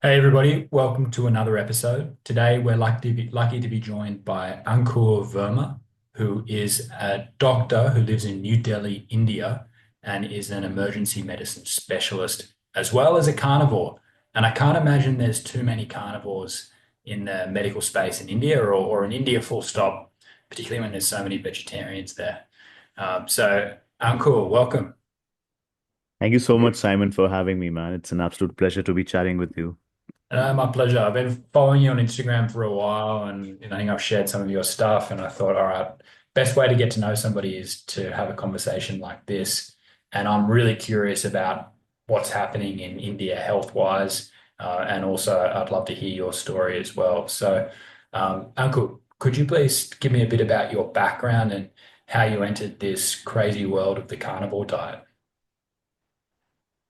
Hey everybody, welcome to another episode. Today we're lucky to be joined by Ankur Verma, who is a doctor who lives in New Delhi, India, and is an emergency medicine specialist as well as a carnivore. And I can't imagine there's too many carnivores in the medical space in India or in India full stop, particularly when there's so many vegetarians there. So Ankur, welcome. Thank you so much, Simon, for having me, man. It's an absolute pleasure to be chatting with you. My pleasure. I've been following you on Instagram for a while, and I think I've shared some of your stuff. And I thought, all right, best way to get to know somebody is to have a conversation like this. And I'm really curious about what's happening in India health-wise, and also I'd love to hear your story as well. So, Uncle, could you please give me a bit about your background and how you entered this crazy world of the carnivore diet?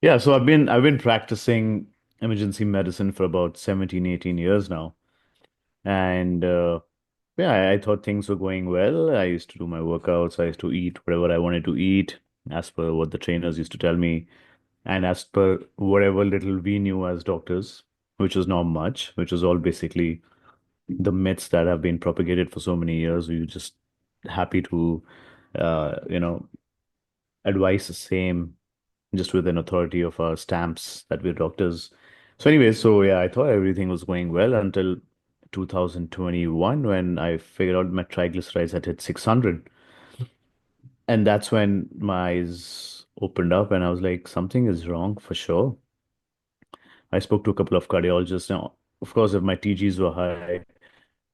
Yeah, so I've been practicing emergency medicine for about 17, 18 years now. And yeah, I thought things were going well. I used to do my workouts, I used to eat whatever I wanted to eat, as per what the trainers used to tell me, and as per whatever little we knew as doctors, which was not much, which was all basically the myths that have been propagated for so many years. We were just happy to uh, you know, advise the same just with an authority of our stamps that we're doctors. So anyway, so yeah, I thought everything was going well until 2021 when I figured out my triglycerides had hit 600. And that's when my eyes opened up and I was like, something is wrong for sure. I spoke to a couple of cardiologists. Now, of course, if my TGs were high,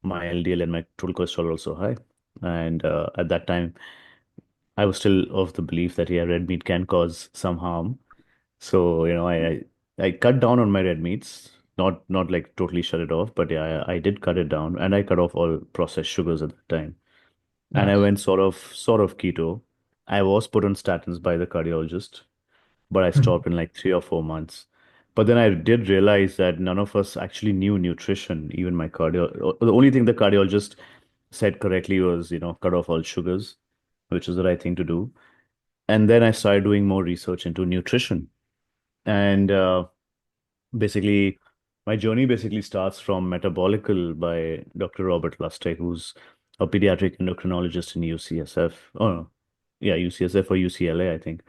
my LDL and my total cholesterol were also high. And at that time, I was still of the belief that, yeah, red meat can cause some harm. So, I cut down on my red meats, not like totally shut it off, but yeah, I did cut it down and I cut off all processed sugars at the time. And I Nice. went sort of keto. I was put on statins by the cardiologist, but I stopped in like 3 or 4 months. But then I did realize that none of us actually knew nutrition, even my cardio. The only thing the cardiologist said correctly was, cut off all sugars, which is the right thing to do. And then I started doing more research into nutrition. And basically, my journey basically starts from Metabolical by Dr. Robert Lustig, who's a pediatric endocrinologist in UCSF. Oh, no. Yeah, UCSF or UCLA, I think.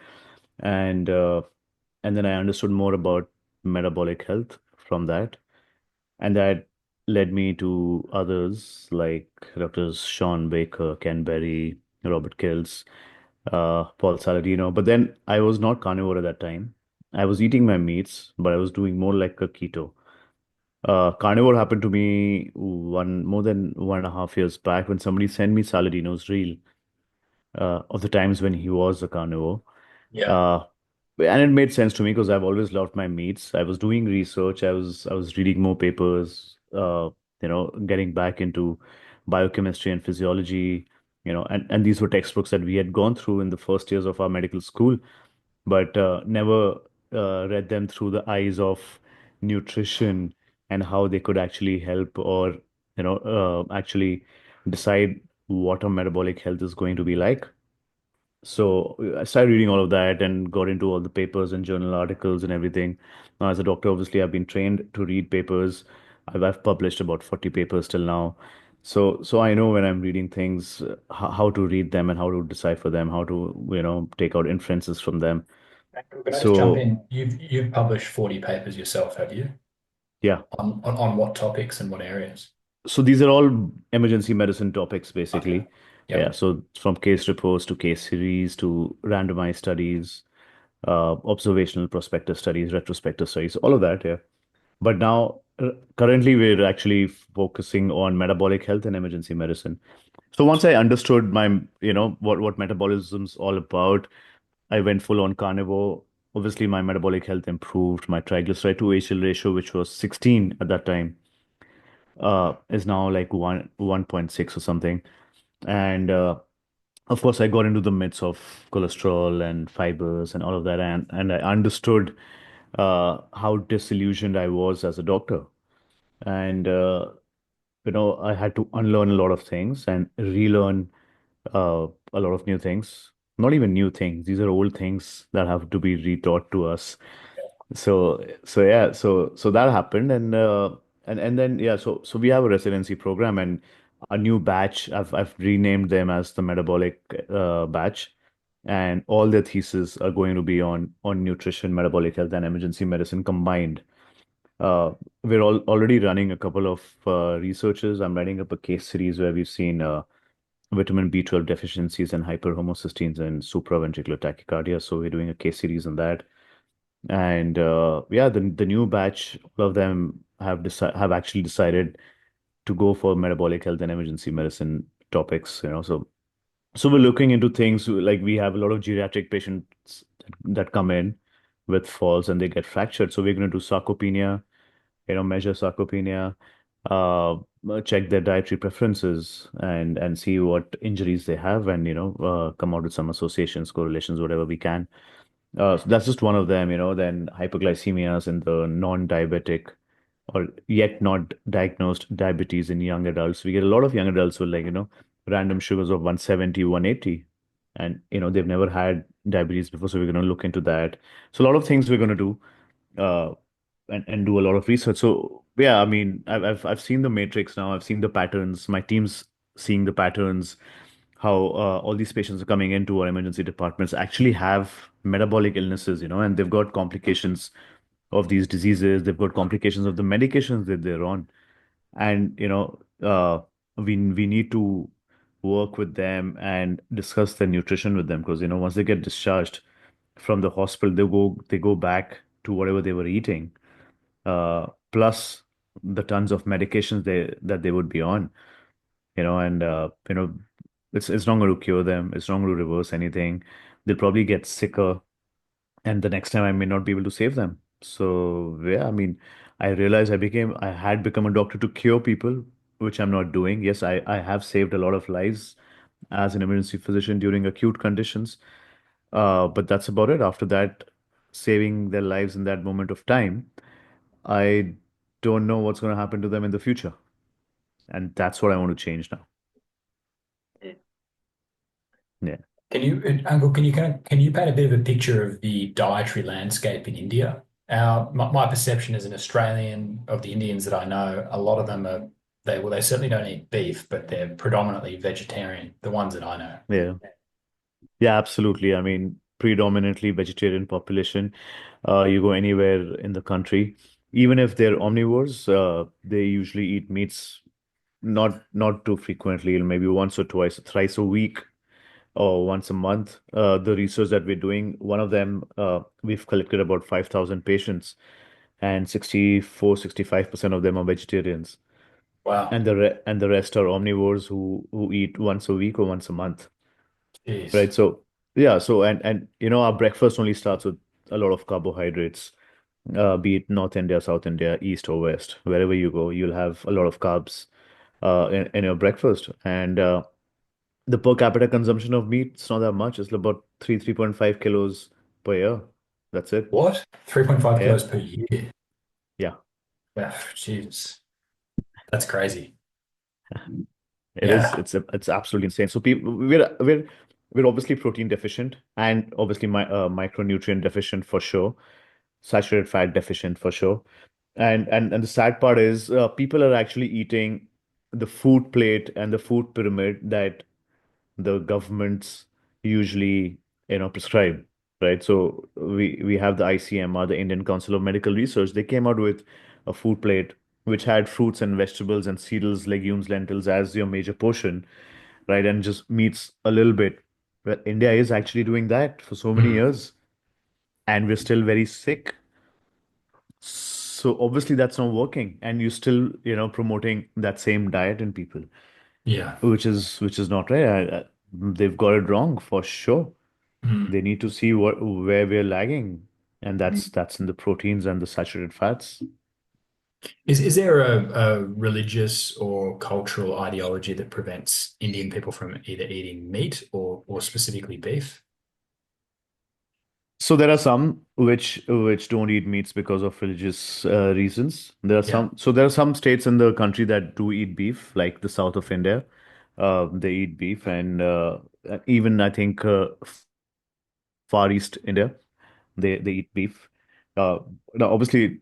And and then I understood more about metabolic health from that. And that led me to others like Doctors Sean Baker, Ken Berry, Robert Kills, Paul Saladino. But then I was not carnivore at that time. I was eating my meats, but I was doing more like a keto. Carnivore happened to me more than 1.5 years back when somebody sent me Saladino's reel of the times when he was a carnivore. Yeah. Uh, and it made sense to me because I've always loved my meats. I was doing research. I was reading more papers. Getting back into biochemistry and physiology. And these were textbooks that we had gone through in the first years of our medical school, but never read them through the eyes of nutrition and how they could actually help or actually decide what a metabolic health is going to be like. So I started reading all of that and got into all the papers and journal articles and everything. Now, as a doctor, obviously, I've been trained to read papers. I've published about 40 papers till now. So I know when I'm reading things, how to read them and how to decipher them, how to, take out inferences from them. Can I just jump So in? You've published 40 papers yourself, have you? yeah. On what topics and what areas? So these are all emergency medicine topics, Okay. basically. Yeah. Yep. So from case reports to case series to randomized studies, observational prospective studies, retrospective studies, all of that. Yeah. But now, currently, we're actually focusing on metabolic health and emergency medicine. So once I understood what metabolism's all about, I went full on carnivore. Obviously, my metabolic health improved. My triglyceride to HDL ratio, which was 16 at that time, is now like 1.6 or something. And of course, I got into the myths of cholesterol and fibers and all of that, and I understood how disillusioned I was as a doctor. And I had to unlearn a lot of things and relearn a lot of new things. Not even new things; these are old things that have to be retaught to us. So that happened, and then yeah, so we have a residency program and a new batch. I've renamed them as the metabolic batch, and all their theses are going to be on nutrition, metabolic health, and emergency medicine combined. Uh, we're already running a couple of researches. I'm writing up a case series where we've seen vitamin B12 deficiencies and hyperhomocysteines and supraventricular tachycardia. So we're doing a case series on that. And yeah, the new batch, all of them have actually decided to go for metabolic health and emergency medicine topics, so we're looking into things like we have a lot of geriatric patients that come in with falls and they get fractured. So we're going to do sarcopenia, measure sarcopenia, uh, check their dietary preferences and see what injuries they have and come out with some associations, correlations, whatever we can. So that's just one of them, then hypoglycemias in the non-diabetic or yet not diagnosed diabetes in young adults. We get a lot of young adults with random sugars of 170, 180, and they've never had diabetes before, so we're going to look into that. So a lot of things we're going to do uh, and do a lot of research. So yeah, I mean, I've seen the matrix now. I've seen the patterns. My team's seeing the patterns. How all these patients are coming into our emergency departments actually have metabolic illnesses, and they've got complications of these diseases. They've got complications of the medications that they're on, and we need to work with them and discuss their nutrition with them because once they get discharged from the hospital, they go back to whatever they were eating, plus the tons of medications they would be on, and it's not going to cure them. It's not going to reverse anything. They'll probably get sicker, and the next time I may not be able to save them. So yeah, I mean, I realized I had become a doctor to cure people, which I'm not doing. Yes, I have saved a lot of lives as an emergency physician during acute conditions, but that's about it. After that, saving their lives in that moment of time, I don't know what's going to happen to them in the future. And that's what I want to change now. Yeah. Uncle, can you paint a bit of a picture of the dietary landscape in India? My perception as an Australian of the Indians that I know, a lot of them are they certainly don't eat beef, but they're predominantly vegetarian, the ones that I know. Yeah. Yeah, absolutely. I mean, predominantly vegetarian population. You go anywhere in the country, even if they're omnivores, they usually eat meats not too frequently, maybe once or twice, thrice a week or once a month. The research that we're doing, one of them, we've collected about 5,000 patients, and 65% of them are vegetarians, Wow. and the rest are omnivores who eat once a week or once a month. Jeez. Right. So yeah. So and our breakfast only starts with a lot of carbohydrates. Be it North India, South India, East or West, wherever you go, you'll have a lot of carbs in your breakfast. And the per capita consumption of meat, it's not that much. It's about 3.5 kilos per year. That's it. What? 3.5 Yeah. kilos per year. Yeah. Wow, jeez. That's crazy. It is. Yeah. It's absolutely insane. So people, we're obviously protein deficient and obviously micronutrient deficient for sure. Saturated fat deficient for sure. And the sad part is people are actually eating the food plate and the food pyramid that the governments usually prescribe, right? So we have the ICMR, the Indian Council of Medical Research. They came out with a food plate which had fruits and vegetables and cereals, legumes, lentils as your major portion, right? And just meats a little bit. Well, India is actually doing that for so many Mm. years, and we're still very sick. So obviously that's not working, and you're still, promoting that same diet in people, Yeah. which is not right. They've got it wrong for sure. Mm. They need to see where we're lagging, and that's in the proteins and the saturated fats. Is there a religious or cultural ideology that prevents Indian people from either eating meat or specifically beef? So there are some which don't eat meats because of religious reasons. Yeah. There are some states in the country that do eat beef, like the south of India. They eat beef, and even I think Far East India, they eat beef. Uh, Now, obviously,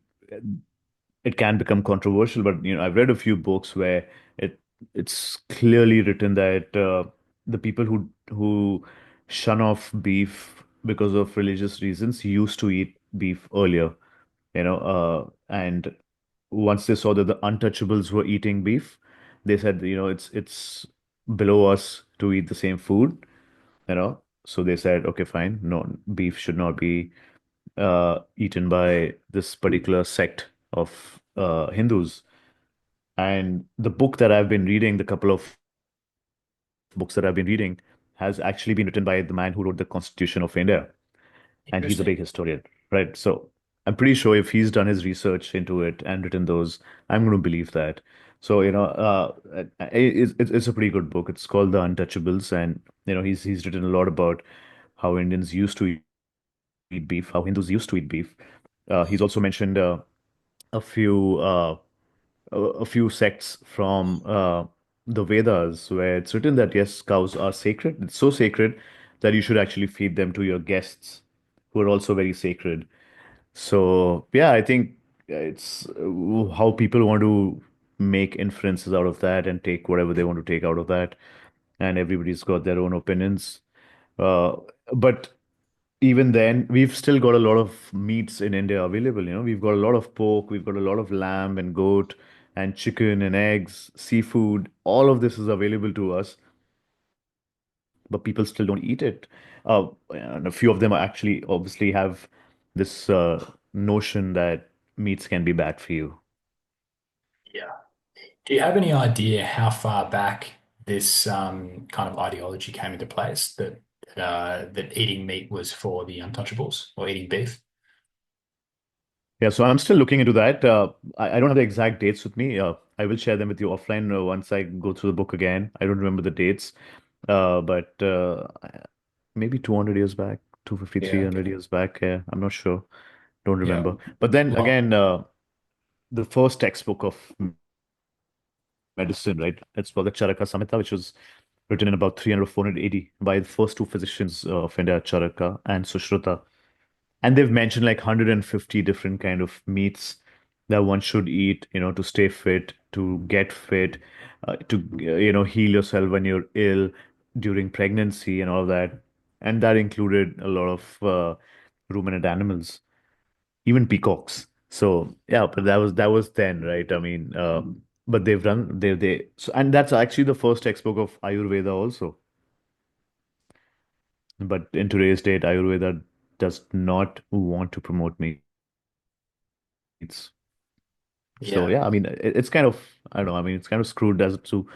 it can become controversial, but I've read a few books where it it's clearly written that the people who shun off beef because of religious reasons used to eat beef earlier, and once they saw that the untouchables were eating beef, they said, it's below us to eat the same food, So they said, okay, fine, no, beef should not be eaten by this particular sect of Hindus. And the book that I've been reading, the couple of books that I've been reading, has actually been written by the man who wrote the Constitution of India. And he's a Interesting. big historian, right? So I'm pretty sure if he's done his research into it and written those, I'm going to believe that. So, it's a pretty good book. It's called The Untouchables, and he's written a lot about how Indians used to eat beef, how Hindus used to eat beef. He's also mentioned a few a few sects from the Vedas where it's written that yes, cows are sacred. It's so sacred that you should actually feed them to your guests, who are also very sacred. So yeah, I think it's how people want to make inferences out of that and take whatever they want to take out of that, and everybody's got their own opinions. Uh, but even then, we've still got a lot of meats in India available. We've got a lot of pork, we've got a lot of lamb and goat and chicken and eggs, seafood. All of this is available to us, but people still don't eat it. And a few of them actually obviously have this notion that meats can be bad for you. Yeah. Do you have any idea how far back this kind of ideology came into place that eating meat was for the untouchables or eating beef? Yeah, so I'm still looking into that. I don't have the exact dates with me. I will share them with you offline once I go through the book again. I don't remember the dates, but maybe 200 years back, 250, Yeah. 300 years back. Yeah, I'm not sure. Don't Yeah. remember. But then Well, again, the first textbook of medicine, right? It's called the Charaka Samhita, which was written in about 300 or 400 AD by the first two physicians of India, Charaka and Sushruta. And they've mentioned like 150 different kind of meats that one should eat, to stay fit, to get fit, to heal yourself when you're ill during pregnancy and all of that. And that included a lot of ruminant animals, even peacocks. So yeah, but that was then, right? I mean, but they've run they so, and that's actually the first textbook of Ayurveda also. But in today's date, Ayurveda does not want to promote meats. So yeah. yeah, I mean, it's kind of, I don't know. I mean, it's kind of screwed as to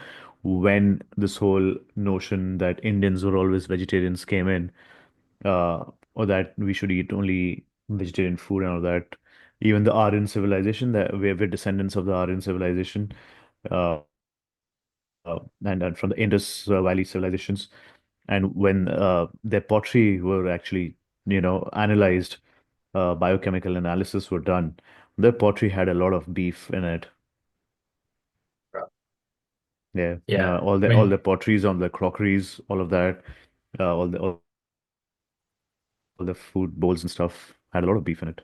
when this whole notion that Indians were always vegetarians came in, uh, or that we should eat only vegetarian food and all that. Even the Aryan civilization, that we're descendants of the Aryan civilization, uh, and from the Indus Valley civilizations. And when their pottery were actually, analyzed, biochemical analysis were done, their pottery had a lot of beef in it. Right. Yeah, Yeah. all I the mean, potteries on the crockeries, all of that, all the food bowls and stuff had a lot of beef in it.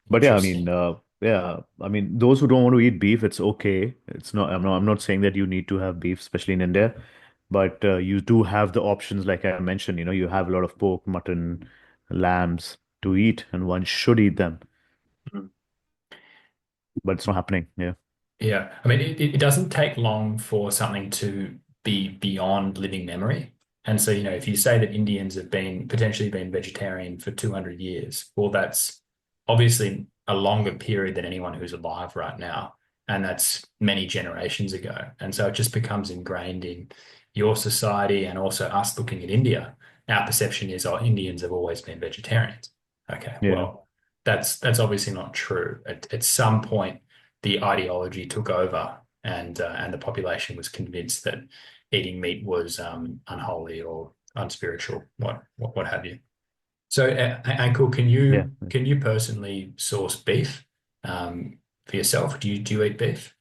But yeah, I mean, interesting. yeah, I mean, those who don't want to eat beef, it's okay. It's not. I'm not saying that you need to have beef, especially in India, but you do have the options, like I mentioned. You have a lot of pork, mutton, lambs to eat, and one should eat them. But it's not happening. Yeah, Yeah, I mean, it doesn't take long for something to be beyond living memory. And so, if you say that Indians have been potentially been vegetarian for 200 years, well, that's obviously a longer period than anyone who's alive right now. And that's many generations ago. And so it just becomes ingrained in your society and also us looking at India. Our perception is, oh, Indians have always been vegetarians. Okay, yeah, well, that's obviously not true. At some point, the ideology took over, and the population was convinced that eating meat was unholy or unspiritual, what have you. So, Ankur, can yeah. you can you personally source beef for yourself? Do you eat beef?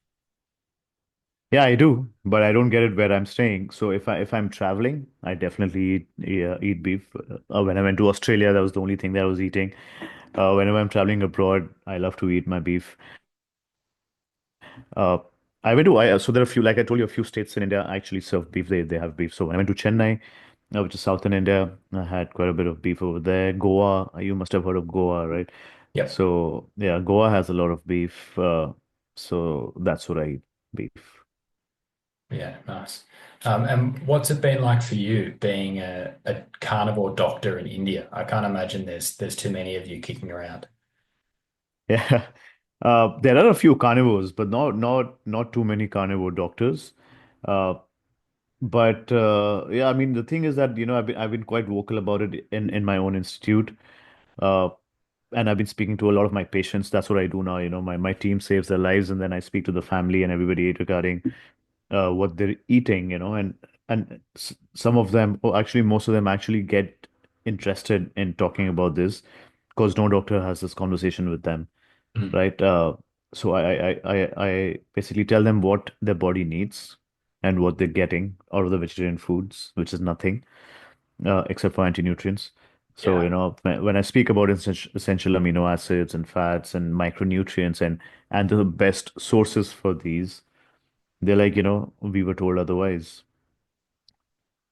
Yeah, I do, but I don't get it where I'm staying. So if I'm traveling, I definitely eat beef. When I went to Australia, that was the only thing that I was eating. Whenever I'm traveling abroad, I love to eat my beef. Uh, so there are a few, like I told you, a few states in India actually serve beef. They have beef. So when I went to Chennai, which is southern India, I had quite a bit of beef over there. Goa, you must have heard of Goa, right? Yep. So yeah, Goa has a lot of beef. So that's what I eat, beef. Yeah, nice. And what's it been like for you being a carnivore doctor in India? I can't imagine there's too many of you kicking around. Yeah. There are a few carnivores, but not too many carnivore doctors. Uh, but yeah, I mean the thing is that I've been quite vocal about it in my own institute. Uh, and I've been speaking to a lot of my patients. That's what I do now. My team saves their lives, and then I speak to the family and everybody regarding what they're eating. And some of them, or actually most of them, actually get interested in talking about this because no doctor has this conversation with them, Mm. right? So I basically tell them what their body needs and what they're getting out of the vegetarian foods, which is nothing except for anti-nutrients. So, Yeah. when I speak about essential amino acids and fats and micronutrients and the best sources for these, they're like, we were told otherwise.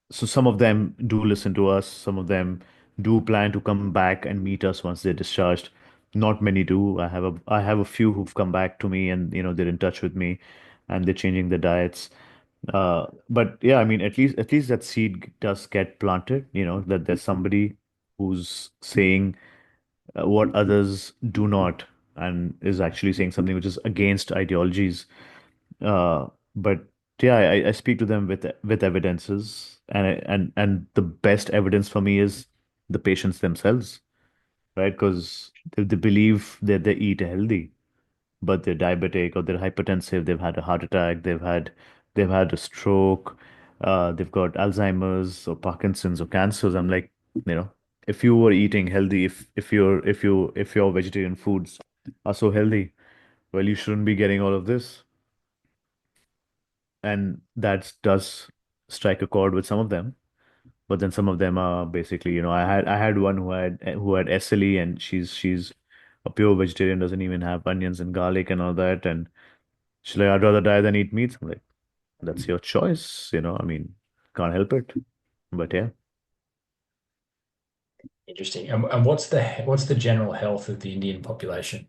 So some of them do listen to us. Some of them do plan to come back and meet us once they're discharged. Not many do. I have a few who've come back to me and they're in touch with me and they're changing their diets. But yeah, I mean, at least that seed does get planted, that there's somebody who's saying what others do not and is actually saying something which is against ideologies. But yeah, I speak to them with evidences, and the best evidence for me is the patients themselves, right? Because they believe that they eat healthy, but they're diabetic or they're hypertensive, they've had a heart attack, they've had a stroke, they've got Alzheimer's or Parkinson's or cancers. I'm like, if you were eating healthy, if your vegetarian foods are so healthy, well, you shouldn't be getting all of this. And that does strike a chord with some of them. But then some of them are basically, I had one who had SLE, and she's a pure vegetarian, doesn't even have onions and garlic and all that. And she's like, I'd rather die than eat meat. I'm like, that's your choice, I mean, can't help it. But yeah. Interesting. And what's the general health of the Indian population?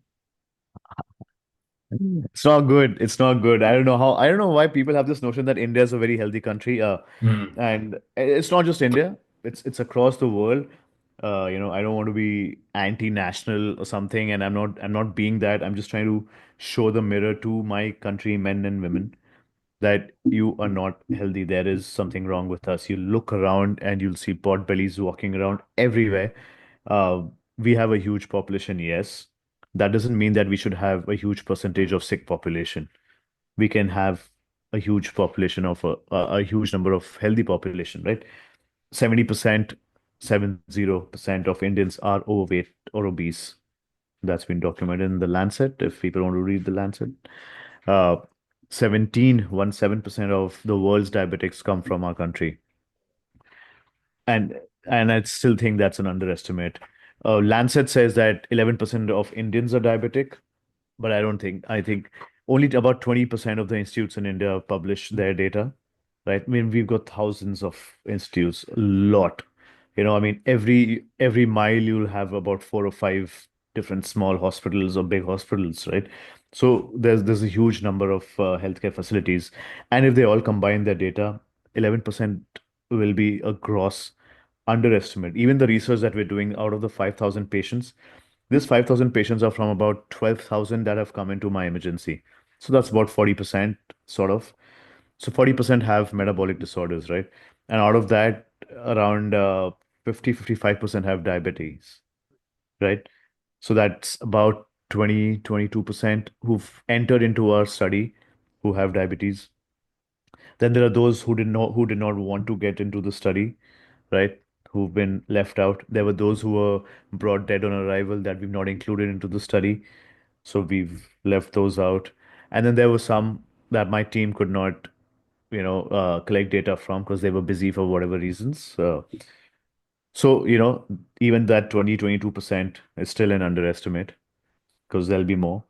It's not good. It's not good. I don't know why people have this notion that India is a very healthy country. Mm. And it's not just India. It's across the world. I don't want to be anti-national or something, and I'm not being that. I'm just trying to show the mirror to my country, men and women, that you are not healthy. There is something wrong with us. You look around and you'll see pot bellies walking around everywhere. Uh, we have a huge population, yes. That doesn't mean that we should have a huge percentage of sick population. We can have a huge population of a huge number of healthy population, right? 70%, 70% of Indians are overweight or obese. That's been documented in the Lancet, if people want to read the Lancet. Uh, 17% of the world's diabetics come from our country. And and I still think that's an underestimate. Lancet says that 11% of Indians are diabetic, but I think only about 20% of the institutes in India publish their data, right? I mean, we've got thousands of institutes, a lot. I mean, every mile you'll have about four or five different small hospitals or big hospitals, right? So there's a huge number of healthcare facilities, and if they all combine their data, 11% will be a gross underestimate. Even the research that we're doing, out of the 5,000 patients, these 5,000 patients are from about 12,000 that have come into my emergency. So that's about 40%, sort of. So 40% have metabolic disorders, right? And out of that, around 55% have diabetes, right? So that's about 22% who've entered into our study who have diabetes. Then there are those who did not want to get into the study, right? Who've been left out. There were those who were brought dead on arrival that we've not included into the study. So we've left those out. And then there were some that my team could not, collect data from because they were busy for whatever reasons. So, even that 22% is still an underestimate because there'll be more.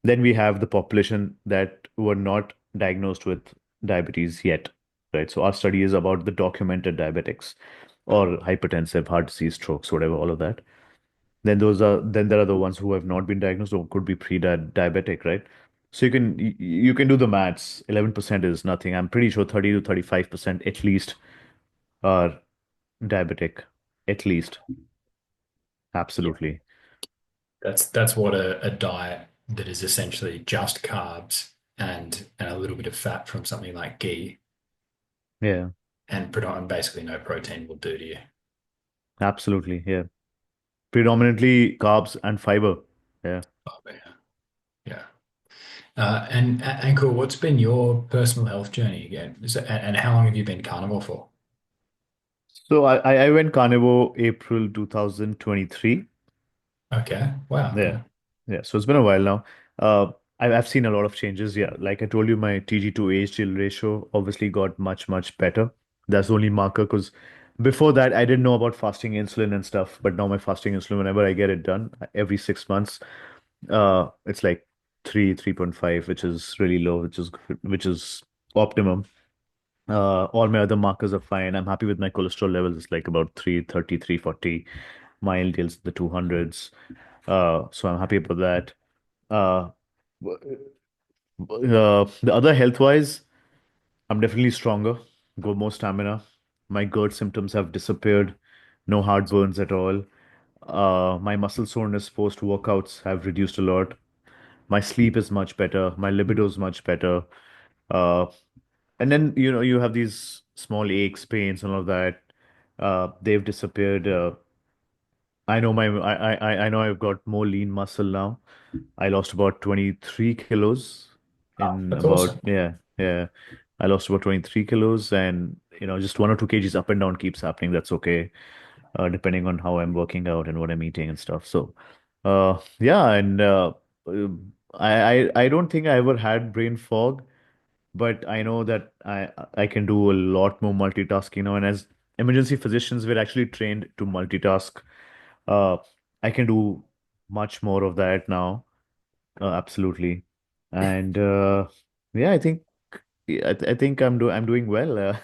Then we have the population that were not diagnosed with diabetes yet, right? So our study is about the documented diabetics or hypertensive, heart disease, strokes, whatever, all of that. Then there are the ones who have not been diagnosed or could be pre-diabetic, right? So you can do the maths. 11% is nothing. I'm pretty sure 30 to 35% at least are diabetic. At least. Yeah. Absolutely. That's what a diet that is essentially just carbs and a little bit of fat from something like ghee Yeah. and predominant basically no protein will do to you. Absolutely. Yeah. Predominantly carbs and fiber. Yeah. Oh, yeah. Yeah. And Ankur, what's been your personal health journey again? And how long have you been carnivore for? So I went carnivore April 2023. Okay. Wow. Yeah. Okay. Yeah. So it's been a while now. I've seen a lot of changes. Yeah. Like I told you, my TG to HDL ratio obviously got much, much better. That's the only marker because before that, I didn't know about fasting insulin and stuff. But now my fasting insulin, whenever I get it done every 6 months, it's like 3.5, which is really low, which is optimum. All my other markers are fine. I'm happy with my cholesterol levels. It's like about 330, 340. My LDL's the 200s. So I'm happy about that. Uh, the other health-wise, I'm definitely stronger, got more stamina. My GERD symptoms have disappeared. No heartburns at all. My muscle soreness post-workouts have reduced a lot. My sleep is much better. My libido is much better. Uh, and then, you have these small aches, pains, and all of that. They've disappeared. I know I've got more lean muscle now. I lost about 23 kilos Oh, in that's about, awesome. yeah, yeah. I lost about 23 kilos and, just 1 or 2 kgs up and down keeps happening. That's okay. Depending on how I'm working out and what I'm eating and stuff. So, yeah. And I don't think I ever had brain fog, but I know that I can do a lot more multitasking now. And as emergency physicians, we're actually trained to multitask. Uh, I can do much more of that now. Absolutely. And yeah, I think I'm doing well.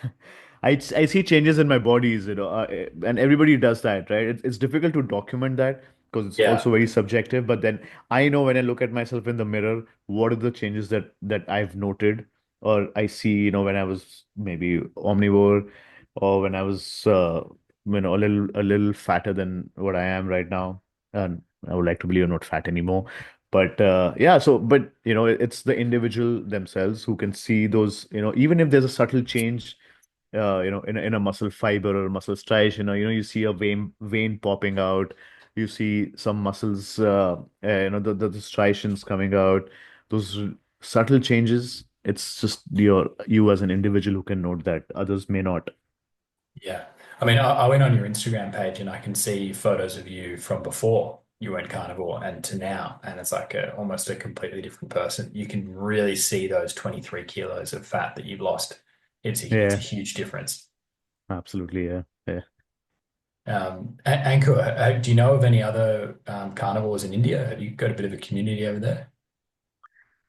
I see changes in my bodies, and everybody does that, right? It's difficult to document that because it's Yeah. also very subjective. But then I know when I look at myself in the mirror, what are the changes that I've noted or I see, when I was maybe omnivore or when I was, a little fatter than what I am right now. And I would like to believe I'm not fat anymore. But yeah, but it's the individual themselves who can see those, even if there's a subtle change, in a muscle fiber or muscle striation, you see a vein popping out, you see some muscles, the striations coming out, those subtle changes. It's just you as an individual who can note that. Others may not. Yeah. I mean, I went on your Instagram page and I can see photos of you from before you went carnivore and to now. And it's like almost a completely different person. You can really see those 23 kilos of fat that you've lost. It's a Yeah, huge difference. absolutely. Yeah, yeah. Ankur, do you know of any other carnivores in India? Have you got a bit of a community over there?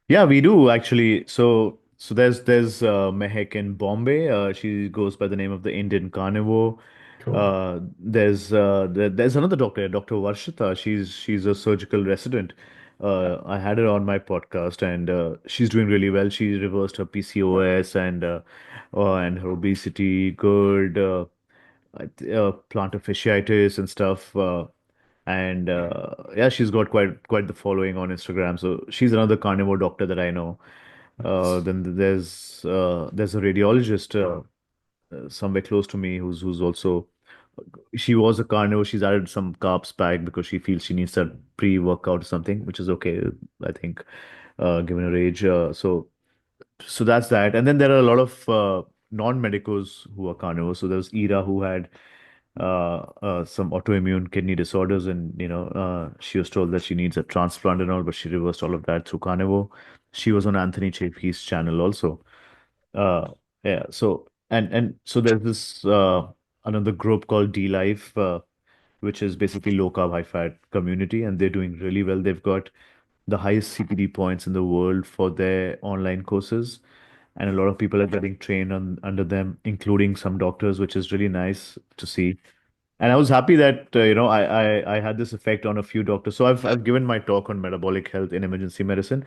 Yeah, we do actually. So there's Mehak in Bombay. She goes by the name of the Indian Carnivore. Cool. There's another doctor, Dr. Varshita. She's a surgical resident. I had her on my podcast, and she's doing really well. She reversed her PCOS and her obesity, good plantar fasciitis and stuff. And yeah, she's got quite the following on Instagram. So she's another carnivore doctor that I know. Nice. Then there's a radiologist somewhere close to me who's also she was a carnivore. She's added some carbs back because she feels she needs that pre-workout or something, which is okay, I think, given her age. So that's that. And then there are a lot of non-medicos who are carnivores. So there's Ira who had some autoimmune kidney disorders, and she was told that she needs a transplant and all, but she reversed all of that through carnivore. She was on Anthony Chaffee's channel also. Uh, yeah. So and so there's this. another group called D Life, which is basically low carb, high fat community, and they're doing really well. They've got the highest CPD points in the world for their online courses, and a lot of people are getting trained on under them, including some doctors, which is really nice to see. And I was happy that I had this effect on a few doctors. So I've given my talk on metabolic health in emergency medicine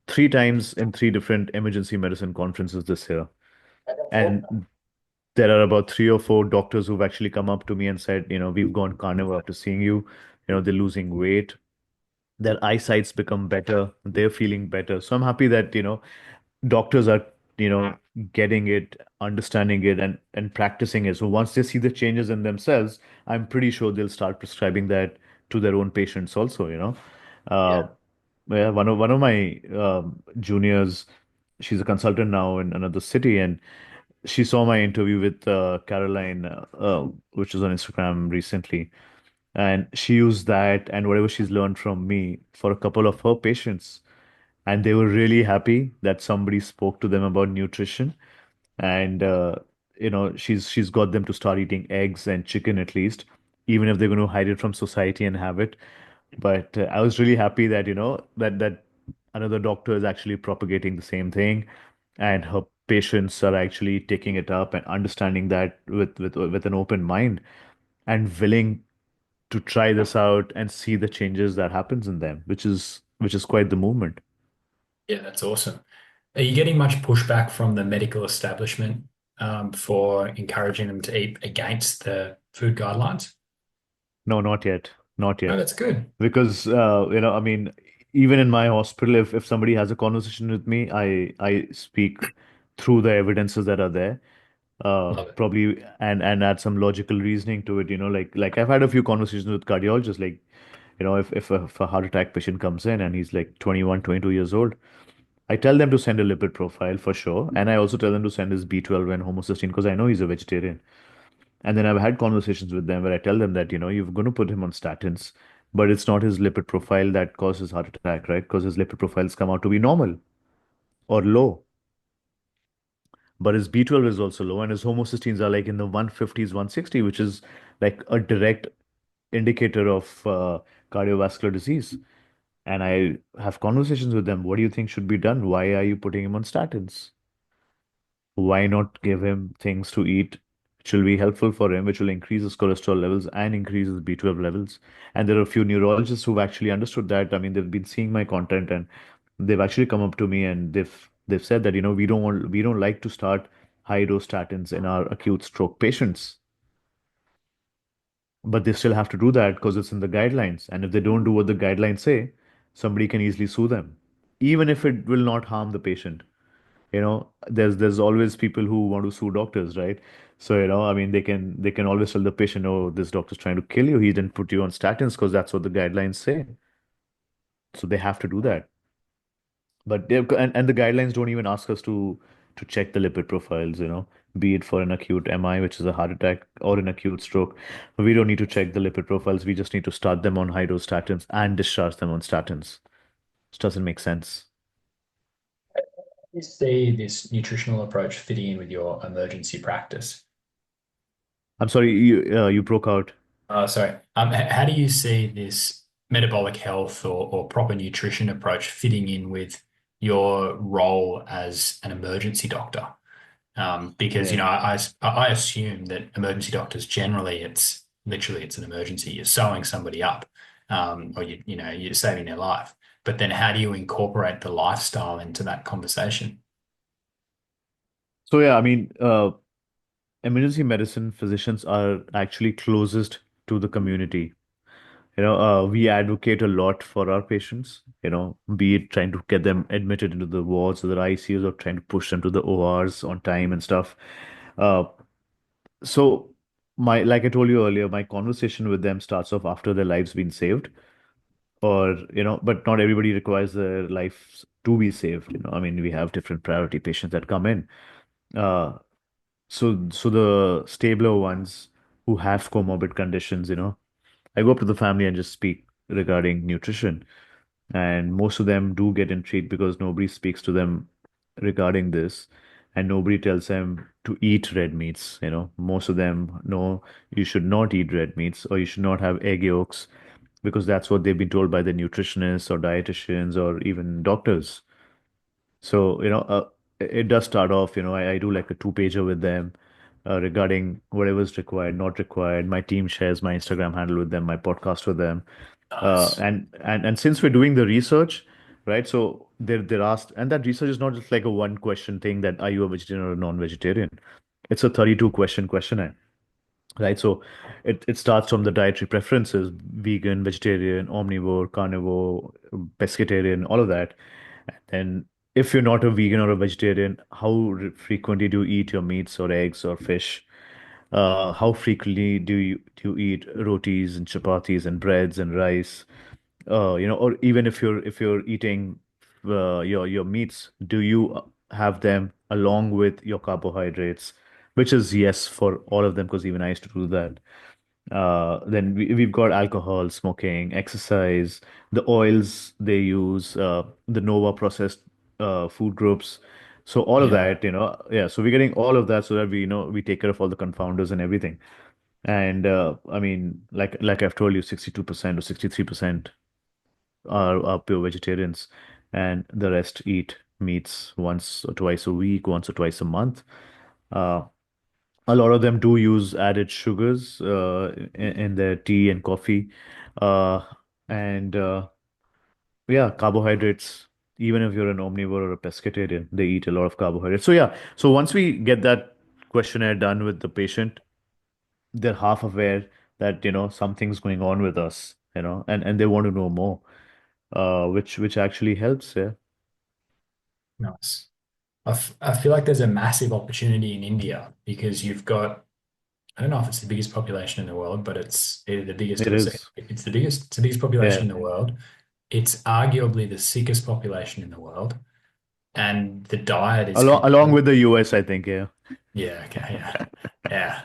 three times in three different emergency medicine conferences this year. And there are about three or four doctors who've actually come up to me and said, we've gone carnivore after seeing you. They're losing weight, their eyesight's become better, they're feeling better. So I'm happy that, doctors are, getting it, understanding it, and practicing it. So once they see the changes in themselves, I'm pretty sure they'll start prescribing that to their own patients also. Uh, Yeah. yeah, one of my juniors, she's a consultant now in another city, and she saw my interview with Caroline, which was on Instagram recently, and she used that and whatever she's learned from me for a couple of her patients, and they were really happy that somebody spoke to them about nutrition. And she's got them to start eating eggs and chicken at least, even if they're going to hide it from society and have it. But I was really happy that that another doctor is actually propagating the same thing, and her patients are actually taking it up and understanding that with an open mind and willing to try this out and see the changes that happens in them, which is quite the movement. Yeah, that's awesome. Are you getting much pushback from the medical establishment for encouraging them to eat against the food guidelines? No, not yet, not Oh, yet, that's good. because I mean, even in my hospital, if somebody has a conversation with me, I speak through the evidences that are there, Love it. probably, and add some logical reasoning to it. Like I've had a few conversations with cardiologists, like if a heart attack patient comes in and he's like 21, 22 years old, I tell them to send a lipid profile for sure. And I also tell them to send his B12 and homocysteine because I know he's a vegetarian. And then I've had conversations with them where I tell them that, you're going to put him on statins, but it's not his lipid profile that causes heart attack, right? Because his lipid profiles come out to be normal or low. But his B12 is also low and his homocysteines are like in the 150s, 160, which is like a direct indicator of cardiovascular disease. And I have conversations with them. What do you think should be done? Why are you putting him on statins? Why not give him things to eat which will be helpful for him, which will increase his cholesterol levels and increase his B12 levels? And there are a few neurologists who've actually understood that. I mean, they've been seeing my content and they've actually come up to me and they've said that, we don't like to start high dose statins in our acute stroke patients, but they still have to do that because it's in the guidelines. And if they don't do what the guidelines say, somebody can easily sue them, even if it will not harm the patient. There's always people who want to sue doctors, right? So I mean, they can always tell the patient, oh, this doctor's trying to kill you, he didn't put you on statins because that's what the guidelines say. So they have to do that. But and the guidelines don't even ask us to check the lipid profiles, be it for an acute MI, which is a heart attack, or an acute stroke. We don't need to check the lipid profiles, we just need to start them on high dose statins and discharge them on statins. Which doesn't make sense. You see this nutritional approach fitting in with your emergency practice? I'm sorry, you broke out. Sorry. How do you see this metabolic health or proper nutrition approach fitting in with your role as an emergency doctor? Because Yeah. I assume that emergency doctors generally it's literally it's an emergency. You're sewing somebody up, or you're saving their life. But then how do you incorporate the lifestyle into that conversation? So yeah, I mean, emergency medicine physicians are actually closest to the community. We advocate a lot for our patients, be it trying to get them admitted into the wards or the ICUs or trying to push them to the ORs on time and stuff. Uh, so like I told you earlier, my conversation with them starts off after their lives been saved, or, but not everybody requires their lives to be saved. I mean, we have different priority patients that come in. Uh, so the stabler ones who have comorbid conditions, I go up to the family and just speak regarding nutrition. And most of them do get intrigued because nobody speaks to them regarding this. and nobody tells them to eat red meats. Most of them know you should not eat red meats or you should not have egg yolks because that's what they've been told by the nutritionists or dietitians or even doctors. So, it does start off, I do like a two-pager with them regarding whatever's required, not required. My team shares my Instagram handle with them, my podcast with them. Nice. And since we're doing the research, right? So they're asked, and that research is not just like a one question thing that are you a vegetarian or a non-vegetarian? It's a 32 question questionnaire, right? So it starts from the dietary preferences, vegan, vegetarian, omnivore, carnivore, pescatarian, all of that. And if you're not a vegan or a vegetarian, how frequently do you eat your meats or eggs or fish? How frequently do you eat rotis and chapatis and breads and rice? Or even if you're eating your meats, do you have them along with your carbohydrates? Which is yes for all of them, because even I used to do that. Then we've got alcohol, smoking, exercise, the oils they use, the Nova processed food groups. So all of Yeah. that, yeah. So we're getting all of that so that we take care of all the confounders and everything. And I mean, like I've told you, 62% or 63% are pure vegetarians, and the rest eat meats once or twice a week, once or twice a month. Uh, a lot of them do use added sugars in their tea and coffee. Uh, and Yeah, carbohydrates, even if you're an omnivore or a pescatarian, they eat a lot of carbohydrates. So, yeah, so once we get that questionnaire done with the patient, they're half aware that, something's going on with us, and they want to know more, which actually helps. Yeah, Nice. I feel like there's a massive opportunity in India because you've got, I don't know if it's the biggest population in the world, but it's either the biggest it or is. it's the biggest population Yeah. in the world. It's arguably the sickest population in the world. And the diet is Along complete. with the US, I think. Yeah. Yeah, okay, yeah. Yeah.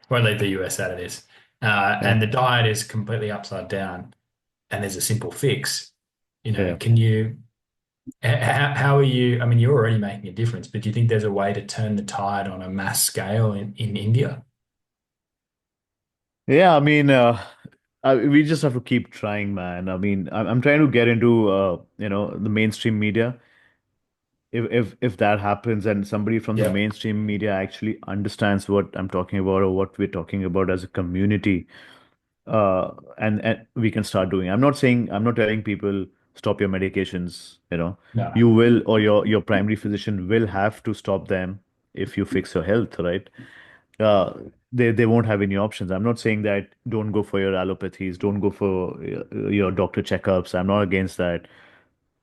Won't leave the US out of this. Yeah. And the diet is completely upside down. And there's a simple fix. Yeah. Can you, how are you? I mean, you're already making a difference, but do you think there's a way to turn the tide on a mass scale in India? Yeah, I mean, we just have to keep trying, man. I mean, I'm trying to get into, the mainstream media. If that happens and somebody from the Yeah. mainstream media actually understands what I'm talking about or what we're talking about as a community, and we can start doing. I'm not telling people stop your medications. No. You will, or your primary physician will have to stop them if you fix your health, right? uh, they won't have any options. I'm not saying that don't go for your allopathies, don't go for your doctor checkups. I'm not against that.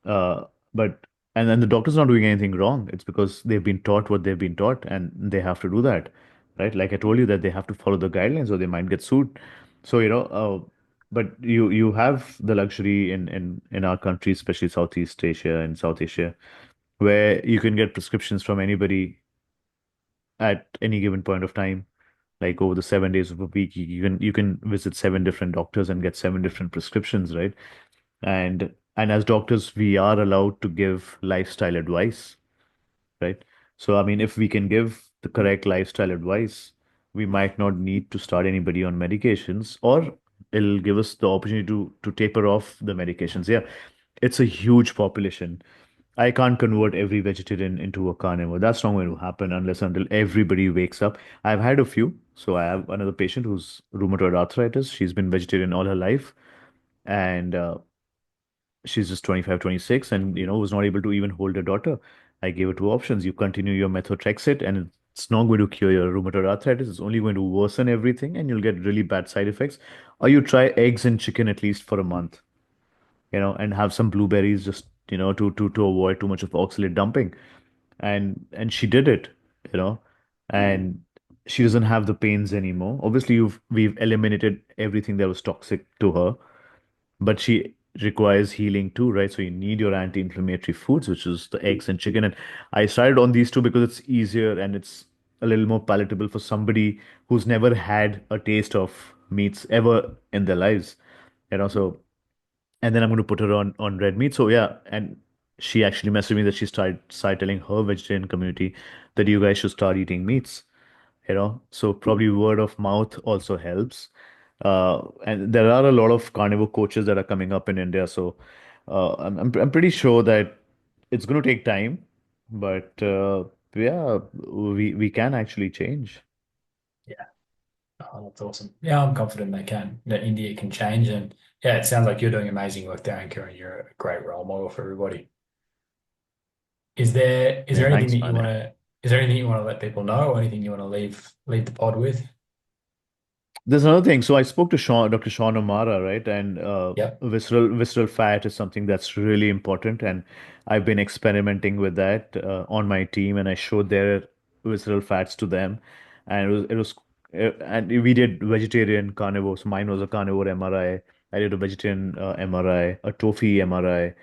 Uh, but and then the doctor's not doing anything wrong. It's because they've been taught what they've been taught, and they have to do that, right? Like I told you that they have to follow the guidelines, or they might get sued. So but you have the luxury in our country, especially Southeast Asia and South Asia, where you can get prescriptions from anybody at any given point of time, like over the 7 days of a week. You can visit seven different doctors and get seven different prescriptions, right? And as doctors, we are allowed to give lifestyle advice, right? So I mean, if we can give the correct lifestyle advice, we might not need to start anybody on medications, or it'll give us the opportunity to taper off the medications. Yeah, it's a huge population. I can't convert every vegetarian into a carnivore. That's not going to happen unless until everybody wakes up. I've had a few. So I have another patient who's rheumatoid arthritis. She's been vegetarian all her life, and she's just 25, 26, and was not able to even hold her daughter. I gave her two options. You continue your methotrexate, and it's not going to cure your rheumatoid arthritis. It's only going to worsen everything, and you'll get really bad side effects. Or you try eggs and chicken at least for a month, and have some blueberries just, to avoid too much of oxalate dumping. And she did it, you know, and she doesn't have the pains anymore. Obviously, we've eliminated everything that was toxic to her, but she requires healing too, right? So you need your anti-inflammatory foods, which is the eggs and chicken. And I started on these two because it's easier and it's a little more palatable for somebody who's never had a taste of meats ever in their lives. So and then I'm going to put her on red meat. So yeah, and she actually messaged me that she started telling her vegetarian community that you guys should start eating meats, you know. So probably word of mouth also helps. And there are a lot of carnivore coaches that are coming up in India. So I'm pretty sure that it's going to take time, but yeah, we can actually change. Yeah. Oh, that's awesome. Yeah, I'm confident they can, that India can change. And yeah, it sounds like you're doing amazing work there, Ankur, and you're a great role model for everybody. Is Yeah, there anything thanks, that you man. want Yeah. to is there anything you want to let people know or anything you want to leave the pod with? There's another thing. So I spoke to Dr. Sean O'Mara, right? And Yep. visceral fat is something that's really important. And I've been experimenting with that on my team, and I showed their visceral fats to them. And and we did vegetarian carnivore. So mine was a carnivore MRI. I did a vegetarian MRI, a tofu MRI.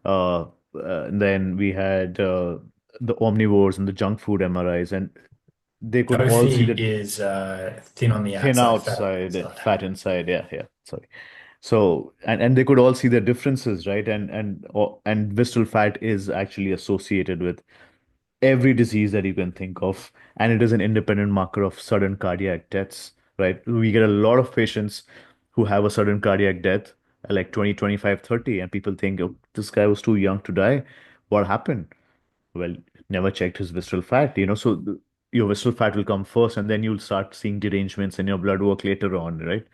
Uh, and then we had the omnivores and the junk food MRIs, and they could all see Tofu the is thin on the thin outside, fat on the outside, inside. fat inside. Yeah, yeah. Sorry. So, and they could all see the differences, right? And visceral fat is actually associated with every disease that you can think of, and it is an independent marker of sudden cardiac deaths, right? We get a lot of patients who have a sudden cardiac death, like 20, 25, 30, and people think, oh, this guy was too young to die. What happened? Well, never checked his visceral fat, you know. So your visceral fat will come first, and then you'll start seeing derangements in your blood work later on, right?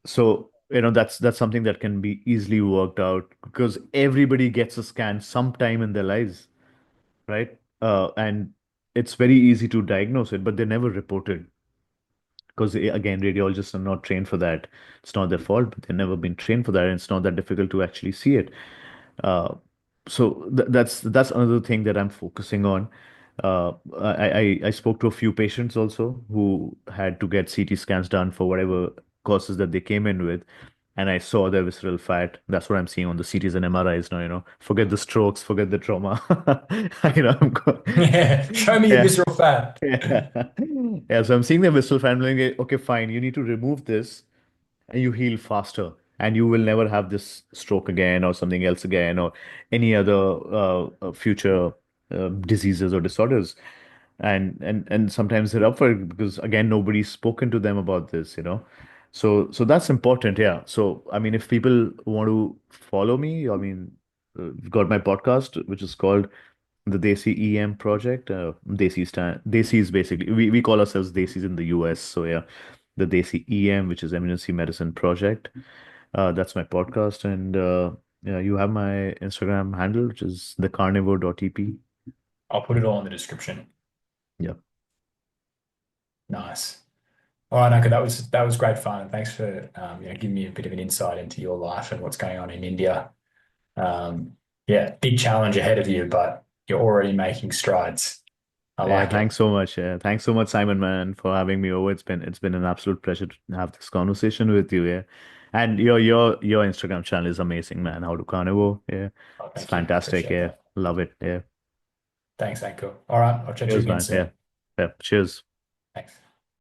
So, you know, that's something that can be easily worked out because everybody gets a scan sometime in their lives, right? And it's very easy to diagnose it, but they're never reported because again, radiologists are not trained for that. It's not their fault, but they've never been trained for that, and it's not that difficult to actually see it. Uh, so that's another thing that I'm focusing on. I spoke to a few patients also who had to get CT scans done for whatever causes that they came in with, and I saw their visceral fat. That's what I'm seeing on the CTs and MRIs now. You know, forget the strokes, forget the trauma. You know, Yeah. Show me your yeah. visceral fat. Yeah. Yeah, so I'm seeing the visceral fat. I'm like, okay, fine. You need to remove this and you heal faster and you will never have this stroke again or something else again or any other future diseases or disorders and sometimes they're up for it because again nobody's spoken to them about this, you know. So that's important. Yeah, so I mean if people want to follow me, I mean I've got my podcast which is called the Desi EM project. Desi is basically we call ourselves Desis in the US. So yeah, the Desi EM, which is Emergency Medicine Project. That's my podcast, and yeah, you have my Instagram handle, which is thecarnivore.ep. I'll put it all in the description. Yeah, Nice. All right, Anka, that was great fun. And thanks for giving me a bit of an insight into your life and what's going on in India. Yeah, big challenge ahead of you, but you're already making strides. I yeah. like it. Thanks so much. Yeah, thanks so much, Simon, man, for having me over. It's been an absolute pleasure to have this conversation with you. Yeah, and your Instagram channel is amazing, man. How to Carnivore. Yeah, Oh, it's thank you. fantastic. Appreciate Yeah, that. love it. Yeah, Thanks, Ankur. All right, I'll chat to you cheers, again man. Yeah, soon. yeah. Cheers. Thanks.